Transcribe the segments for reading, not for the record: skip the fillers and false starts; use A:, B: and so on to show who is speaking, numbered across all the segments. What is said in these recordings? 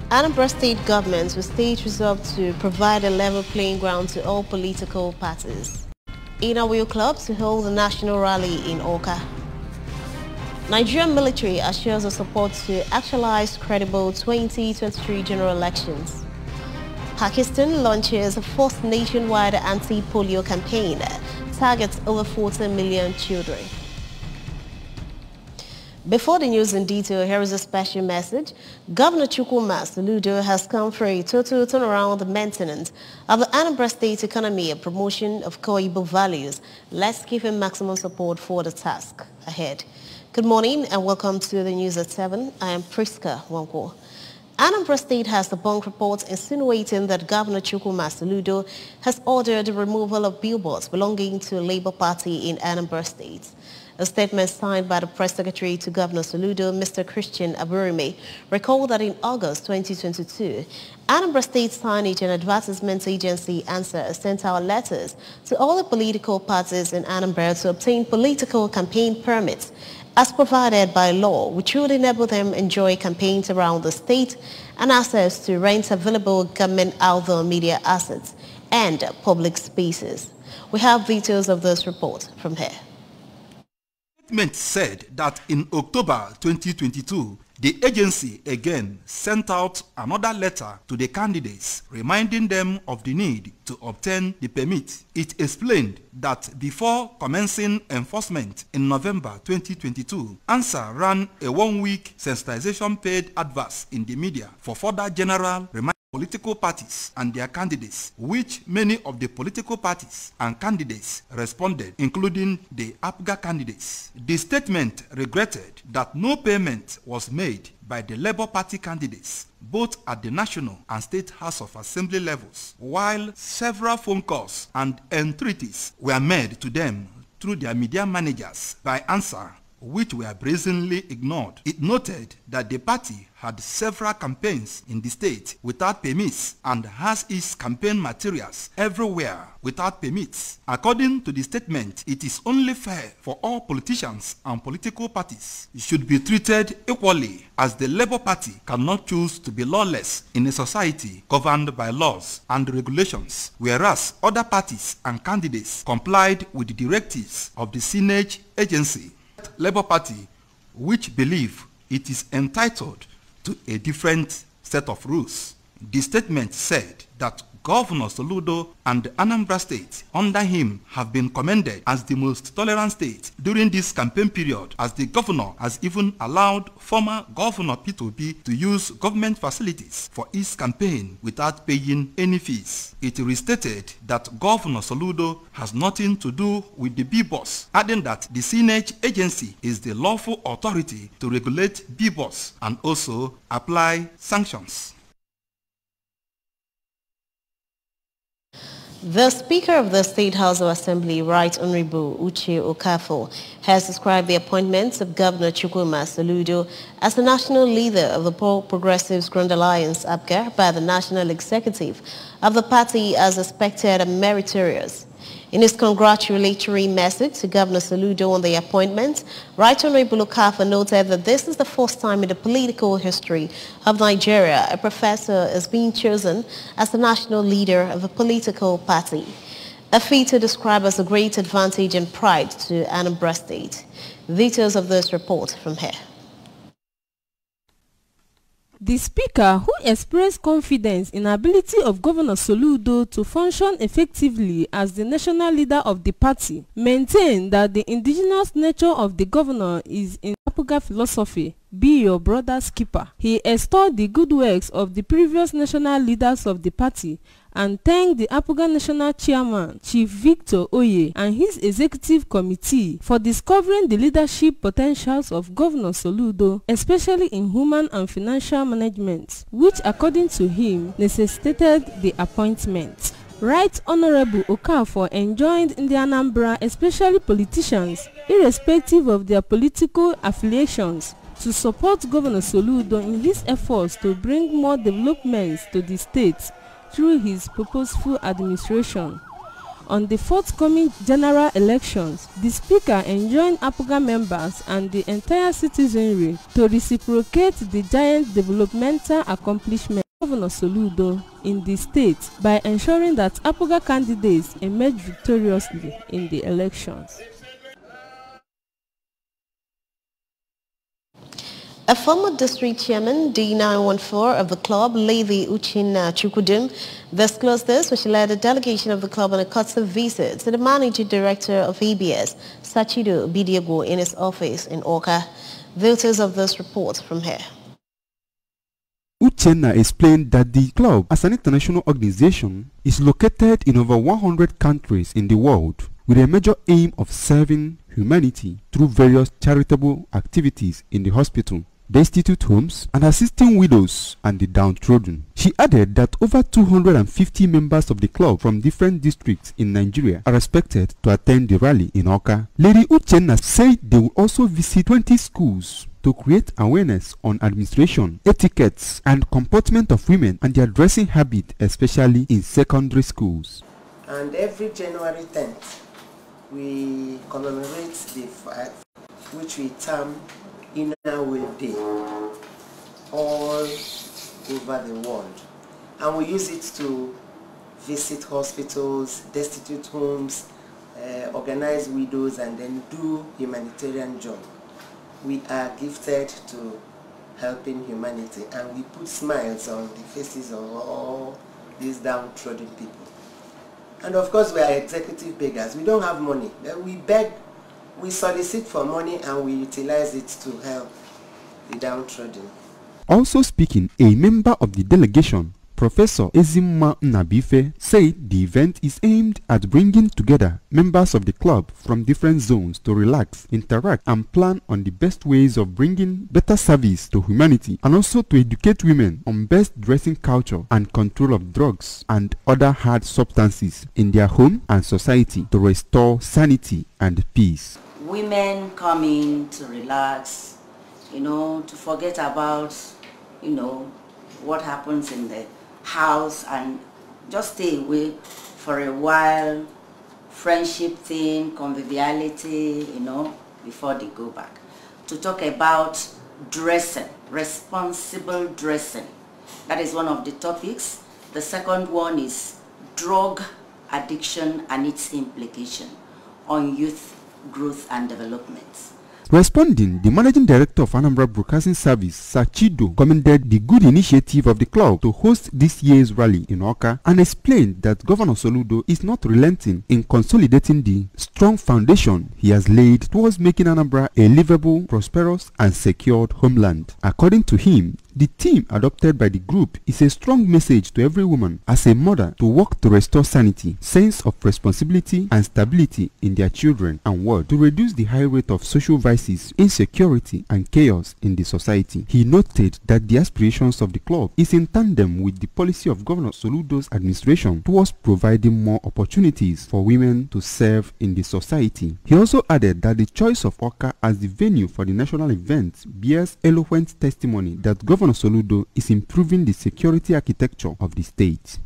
A: Anambra State government will state resolved to provide a level playing ground to all political parties. Inner Wheel Club to hold a national rally in Awka. Nigerian military assures the support to actualize credible 2023 general elections. Pakistan launches a fourth nationwide anti-polio campaign, targets over 40 million children. Before the news in detail, here is a special message. Governor Chukwuma Soludo has come for a total turnaround and maintenance of the Anambra State economy and promotion of core Igbo values. Let's give him maximum support for the task ahead. Good morning and welcome to the news at 7. I am Priska Wanko. Anambra State has debunked reports insinuating that Governor Chukwuma Soludo has ordered the removal of billboards belonging to the Labour Party in Anambra State. A statement signed by the press secretary to Governor Soludo, Mr. Christian Aburime, recalled that in August 2022, Anambra State Signage and Advertisement Agency ANSA sent out letters to all the political parties in Anambra to obtain political campaign permits as provided by law, which would enable them enjoy campaigns around the state and access to rent available government outdoor media assets and public spaces. We have details of this report from here.
B: The statement said that in October 2022, the agency again sent out another letter to the candidates reminding them of the need to obtain the permit. It explained that before commencing enforcement in November 2022, ANSA ran a one-week sensitization paid advert in the media for further general political parties and their candidates, which many of the political parties and candidates responded, including the APGA candidates. The statement regretted that no payment was made by the Labour Party candidates, both at the national and state House of Assembly levels, while several phone calls and entreaties were made to them through their media managers by ANSA, which were brazenly ignored. It noted that the party had several campaigns in the state without permits and has its campaign materials everywhere without permits. According to the statement, it is only fair for all politicians and political parties should be treated equally, as the Labour Party cannot choose to be lawless in a society governed by laws and regulations, whereas other parties and candidates complied with the directives of the Signage Agency. Labour Party, which believe it is entitled to a different set of rules. The statement said that Governor Soludo and Anambra State under him have been commended as the most tolerant state during this campaign period, as the governor has even allowed former Governor Peter Obi to use government facilities for his campaign without paying any fees. It restated that Governor Soludo has nothing to do with the billboards, adding that the Signage Agency is the lawful authority to regulate billboards and also apply sanctions.
A: The Speaker of the State House of Assembly, Right Honorable Uche Okafor, has described the appointment of Governor Chukwuma Soludo as the national leader of the All Progressives Grand Alliance, APGA, by the National Executive of the party as expected and meritorious. In his congratulatory message to Governor Soludo on the appointment, Right Honorable Okafor noted that this is the first time in the political history of Nigeria a professor is being chosen as the national leader of a political party, a feat to describe as a great advantage and pride to Anambra State. Details of this report from here.
C: The Speaker, who expressed confidence in the ability of Governor Soludo to function effectively as the national leader of the party, maintained that the indigenous nature of the governor is in APGA philosophy, be your brother's keeper. He extolled the good works of the previous national leaders of the party and thanked the APGA National Chairman, Chief Victor Oye, and his executive committee for discovering the leadership potentials of Governor Soludo, especially in human and financial management, which, according to him, necessitated the appointment. Right Honorable Okafor enjoined in the Anambra, especially politicians, irrespective of their political affiliations, to support Governor Soludo in his efforts to bring more developments to the state through his purposeful administration. On the forthcoming general elections, the Speaker enjoined APGA members and the entire citizenry to reciprocate the giant developmental accomplishment of Governor Soludo in the state by ensuring that APGA candidates emerge victoriously in the elections.
A: A former district chairman, D914 of the club, Lady Uchenna Chukudum, disclosed this when she led a delegation of the club on a courtesy visit to the managing director of ABS, Sachido Bidiago, in his office in Awka. Details of this report from here.
D: Uchenna explained that the club, as an international organization, is located in over 100 countries in the world, with a major aim of serving humanity through various charitable activities in the hospital, destitute homes, and assisting widows and the downtrodden. She added that over 250 members of the club from different districts in Nigeria are expected to attend the rally in Awka. Lady Uchenna said they will also visit 20 schools to create awareness on administration, etiquettes, and comportment of women and their dressing habit, especially in secondary schools.
E: And every January 10th, we commemorate the fact which we term Inner Will Day all over the world. And we use it to visit hospitals, destitute homes, organize widows, and then do humanitarian job. We are gifted to helping humanity, and we put smiles on the faces of all these downtrodden people. And of course, we are executive beggars. We don't have money. We beg, we solicit for money, and we utilize it to help the downtrodden.
D: Also speaking, a member of the delegation, Professor Ezima Nabife, said the event is aimed at bringing together members of the club from different zones to relax, interact, and plan on the best ways of bringing better service to humanity, and also to educate women on best dressing culture and control of drugs and other hard substances in their home and society to restore sanity and peace.
F: Women come in to relax, to forget about, what happens in the house and just stay away for a while, friendship thing, conviviality, before they go back. To talk about dressing, responsible dressing. That is one of the topics. The second one is drug addiction and its implication on youth growth and development.
D: Responding, the Managing Director of Anambra Broadcasting Service, Sachido, commended the good initiative of the club to host this year's rally in Awka and explained that Governor Soludo is not relenting in consolidating the strong foundation he has laid towards making Anambra a livable, prosperous, and secured homeland. According to him, the theme adopted by the group is a strong message to every woman as a mother to work to restore sanity, sense of responsibility, and stability in their children and world, to reduce the high rate of social vices, insecurity, and chaos in the society. He noted that the aspirations of the club is in tandem with the policy of Governor Soludo's administration towards providing more opportunities for women to serve in the society. He also added that the choice of Awka as the venue for the national event bears eloquent testimony that Governor Soludo is improving the security architecture of the state.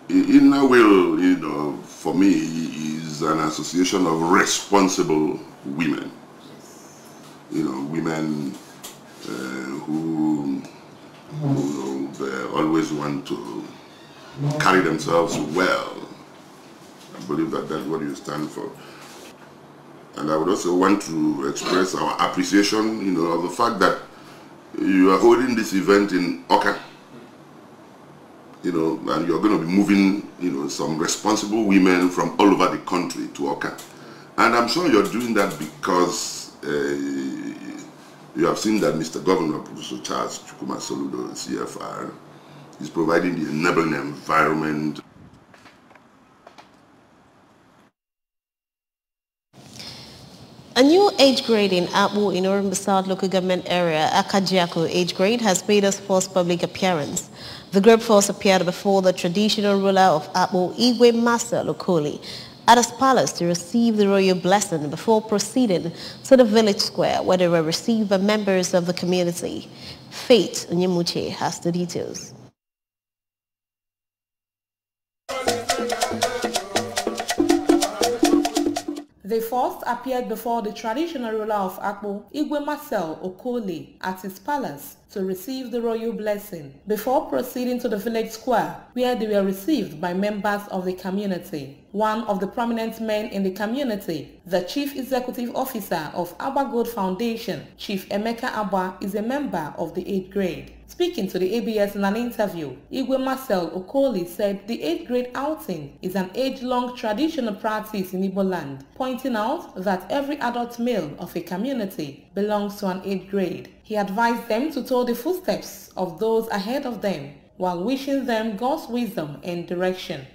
G: Inner Will, for me, is an association of responsible women. Women who always want to carry themselves well. I believe that that's what you stand for. And I would also want to express our appreciation, of the fact that you are holding this event in Awka, and you're going to be moving, some responsible women from all over the country to Awka. And I'm sure you're doing that because you have seen that Mr. Governor, Professor Charles Chukwuma Soludo, CFR, is providing the enabling environment.
A: A new age grade in Abu in Orumba South local government area, Akajiako age grade, has made its first public appearance. The group first appeared before the traditional ruler of Abu, Igwe Master Lokoli, at his palace to receive the royal blessing before proceeding to the village square where they were received by members of the community. Faith Onyemuche has the details.
H: They first appeared before the traditional ruler of Akpo, Igwe Marcel Okoli, at his palace to receive the royal blessing before proceeding to the village square where they were received by members of the community. One of the prominent men in the community, the Chief Executive Officer of Abba Gold Foundation, Chief Emeka Abba, is a member of the 8th grade. Speaking to the ABS in an interview, Igwe Marcel Okoli said the 8th grade outing is an age-long traditional practice in Igbo land, pointing out that every adult male of a community belongs to an 8th grade. He advised them to follow the footsteps of those ahead of them while wishing them God's wisdom and direction.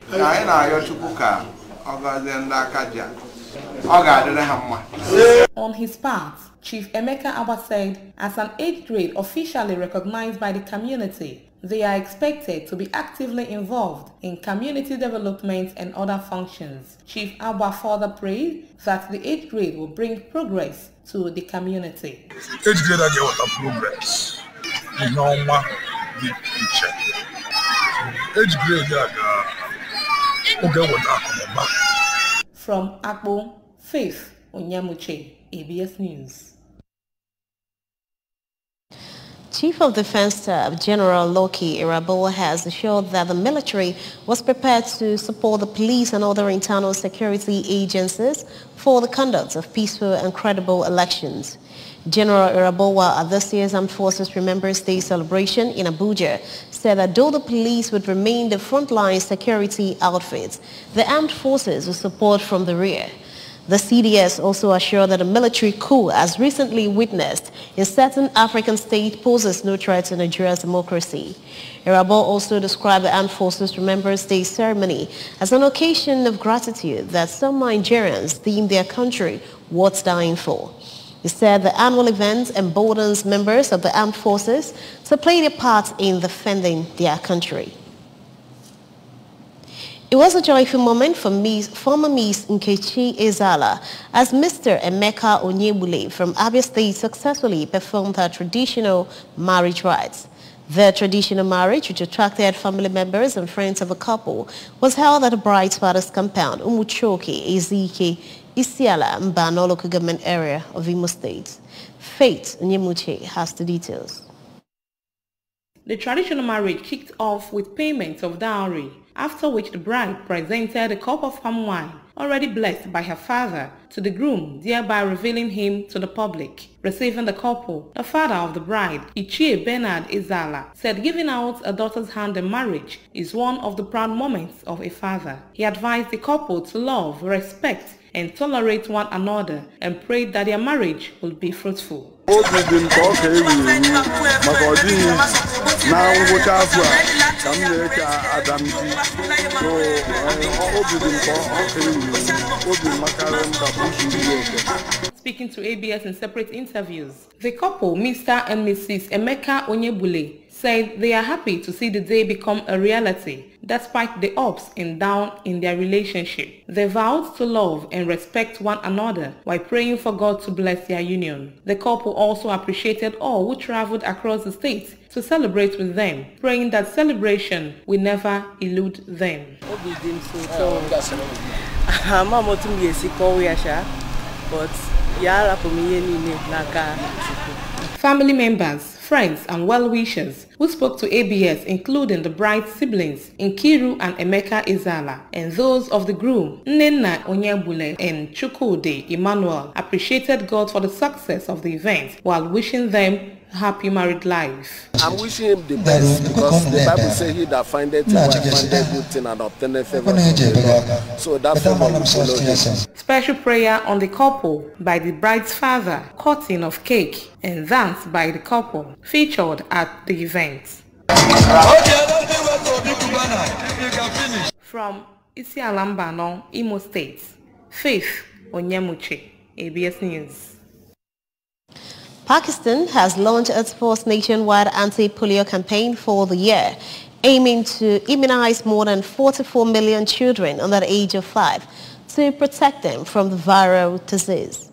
H: On his part, Chief Emeka Abba said, as an 8th grade officially recognized by the community, they are expected to be actively involved in community development and other functions. Chief Abba further prayed that the 8th grade will bring progress to the community.
I: 8th grade again what a progress. You know what the picture. 8th grade okay what back.
H: From Akpo, Faith Onyamuche, ABS News.
A: Chief of Defense Staff General Loki Iraboa has assured that the military was prepared to support the police and other internal security agencies for the conduct of peaceful and credible elections. General Iraboa at this year's Armed Forces Remembrance Day celebration in Abuja said that though the police would remain the frontline security outfits, the armed forces will support from the rear. The CDS also assured that a military coup, as recently witnessed in certain African states, poses no threat to Nigeria's democracy. Irabo also described the Armed Forces Remembrance Day ceremony as an occasion of gratitude that some Nigerians deem their country worth dying for. He said the annual event emboldens members of the armed forces to play their part in defending their country. It was a joyful moment for former Miss Nkechi Ezala as Mr. Emeka Onyebule from Abia State successfully performed her traditional marriage rites. The traditional marriage, which attracted family members and friends of the couple, was held at the bride's father's compound, Umuchoke, Ezike, Isiala, Mbano local government area of Imo State. Faith Onyemuche has the details.
H: The traditional marriage kicked off with payment of dowry, after which the bride presented a cup of palm wine, already blessed by her father, to the groom, thereby revealing him to the public. Receiving the couple, the father of the bride, Ichie Bernard Ezala, said giving out a daughter's hand in marriage is one of the proud moments of a father. He advised the couple to love, respect, and tolerate one another and prayed that their marriage would be fruitful. Speaking to ABS in separate interviews, the couple, Mr. and Mrs. Emeka Onyebule, said they are happy to see the day become a reality despite the ups and downs in their relationship. They vowed to love and respect one another while praying for God to bless their union. The couple also appreciated all who traveled across the state to celebrate with them, praying that celebration will never elude them. Family members, friends and well-wishers who spoke to ABS, including the bride's siblings, Nkiru and Emeka Ezala, and those of the groom, Nnenna Onyebule and Chukwudi Emmanuel, appreciated God for the success of the event while wishing them happy married life.
J: I'm wishing him the best because the Bible says he that findeth a wife findeth good thing and obtaineth favor from the Lord. So that favor will follow him.
H: Special prayer on the couple by the bride's father, cutting of cake, and dance by the couple featured at the event. From Isiala Mbano, Imo State, Faith Onyemuche, ABS News.
A: Pakistan has launched its first nationwide anti-polio campaign for the year, aiming to immunize more than 44 million children under the age of 5 to protect them from the viral disease.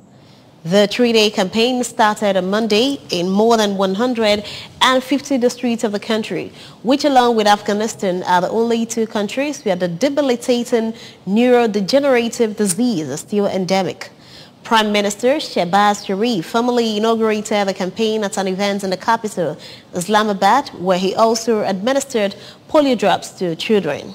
A: The 3-day campaign started on Monday in more than 150 districts of the country, which along with Afghanistan are the only two countries where the debilitating neurodegenerative disease is still endemic. Prime Minister Shehbaz Sharif formally inaugurated the campaign at an event in the capital, Islamabad, where he also administered polio drops to children.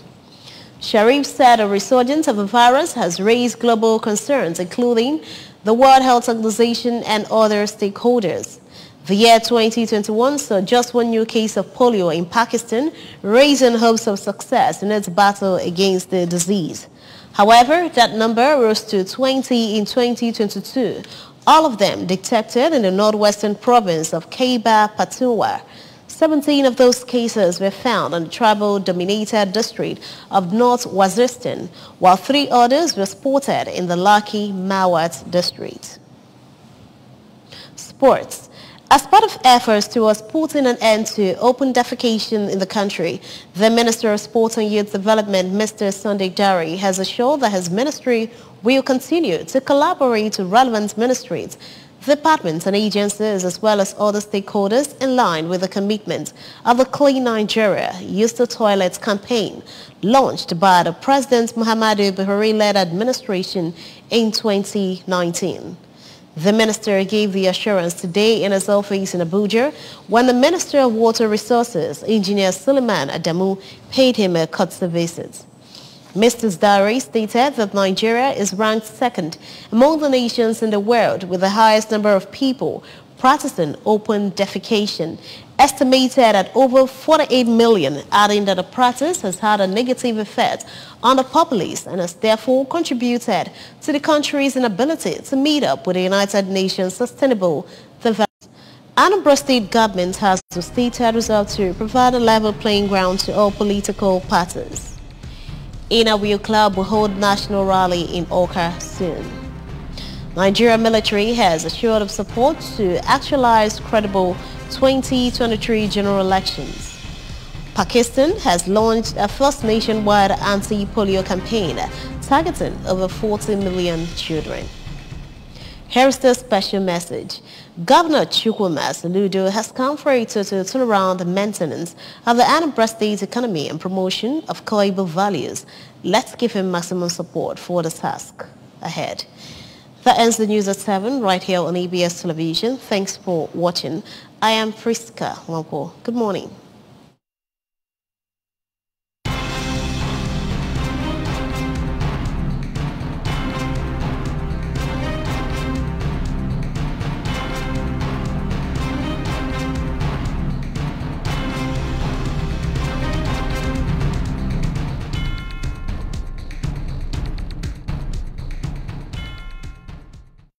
A: Sharif said a resurgence of the virus has raised global concerns, including the World Health Organization and other stakeholders. The year 2021 saw just one new case of polio in Pakistan, raising hopes of success in its battle against the disease. However, that number rose to 20 in 2022, all of them detected in the northwestern province of Khyber Pakhtunkhwa. 17 of those cases were found in the tribal-dominated district of North Waziristan, while 3 others were spotted in the Laki Mawat district. Sports. As part of efforts towards putting an end to open defecation in the country, the Minister of Sport and Youth Development, Mr. Sunday Dare, has assured that his ministry will continue to collaborate with relevant ministries, departments and agencies as well as other stakeholders in line with the commitment of the Clean Nigeria Use the Toilets campaign launched by the President Muhammadu Buhari-led administration in 2019. The minister gave the assurance today in his office in Abuja when the Minister of Water Resources, Engineer Suleiman Adamu, paid him a courtesy visit. Mr. Dare stated that Nigeria is ranked second among the nations in the world with the highest number of people practicing open defecation, estimated at over 48 million, adding that the practice has had a negative effect on the populace and has therefore contributed to the country's inability to meet up with the United Nations Sustainable Development. Anambra State government has stated resolve to provide a level playing ground to all political parties. Inawil Club will hold national rally in Awka soon. Nigeria military has assured of support to actualize credible 2023 general elections. Pakistan has launched a first nationwide anti-polio campaign targeting over 40 million children. Here's the special message. Governor Chukwuma Soludo has come for a total turnaround the maintenance of the Anambra State economy and promotion of core values. Let's give him maximum support for the task ahead. That ends the news at 7 right here on ABS Television. Thanks for watching. I am Priska Wampo. Good morning.